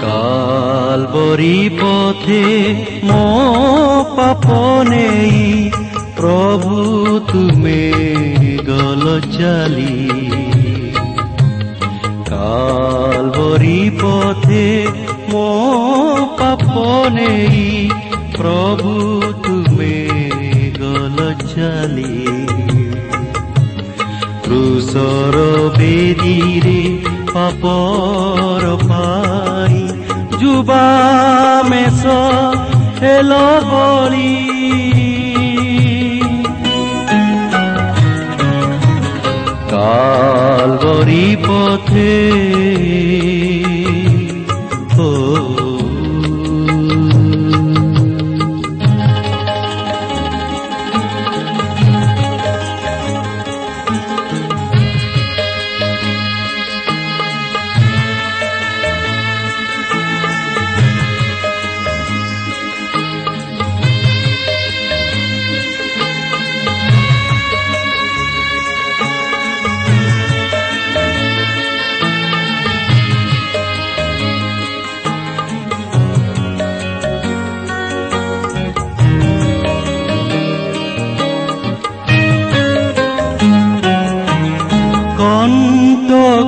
কালবরি পথে মো পাপ নেই প্রভু তুমে গল চালি। কালবরি পথে মো পাপ নেই প্রভু তুমে গল চালি। ক্রুশর বেদিরে পাপর পাই যুবা মেষ হেল বলি। কালবরি পথে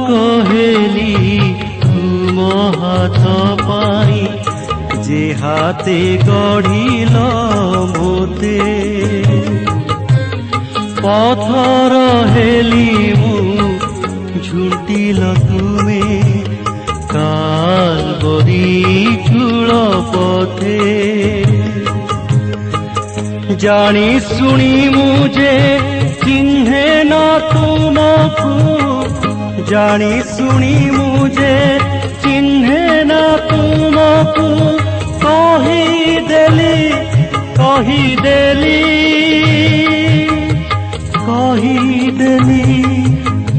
কহেলি তুম হাত পাই যে হাতে গঢ়িল মোতে। পথর হেলি মু ঝুঁটিল তুমে কালবরি চূড় পথে। জানি শুনি মু যে চিহ্নে ন তুমকু, জানি শুনি মু যে চিহ্নে না তুমকু। কহিদেলি কহিদেলি কহিদেলি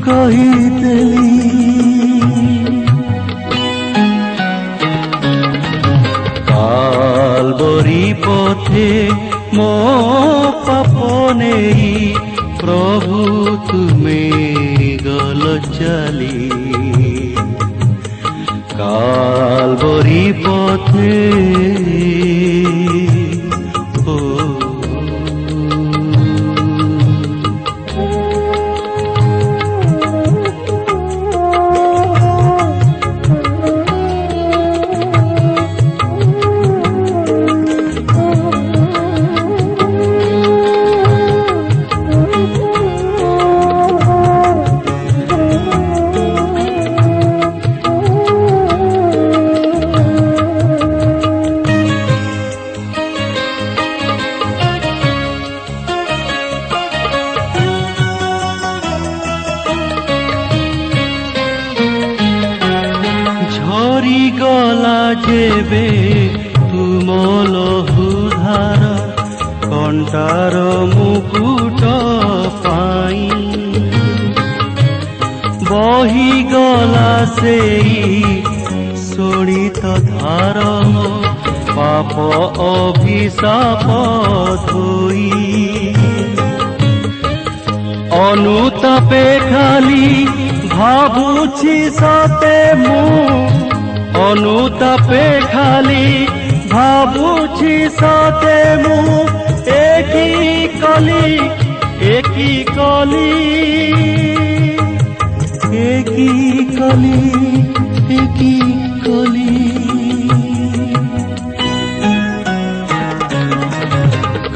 কহিদেলি। কালবরি পথে মো পাপ নেই প্রভু তুমে গল চালি। কালবরি পথে গলা যেবে তুম লহুধার কণ্টার মুকুট পাই। বহি গলা সেই শোণিত ধার পাপ অভিশাপ ধোই। অনুতাপে খালি ভাবুছি সতে মু, অনুতাপে খালি ভাবুছি সতে মু। একি কলি একি কলি একি কলি একি কলি।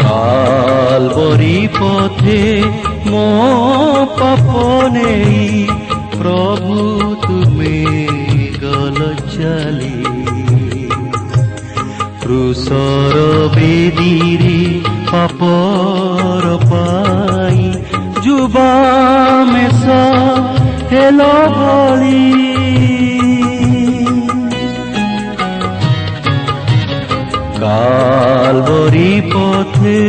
কালবরি পথে মো পাপ নেই প্রভু তুমে গল চালি। ক্রুশর বেদিরে পাপর পাই যুবা মেষ হেল বলি। কালবরি পথে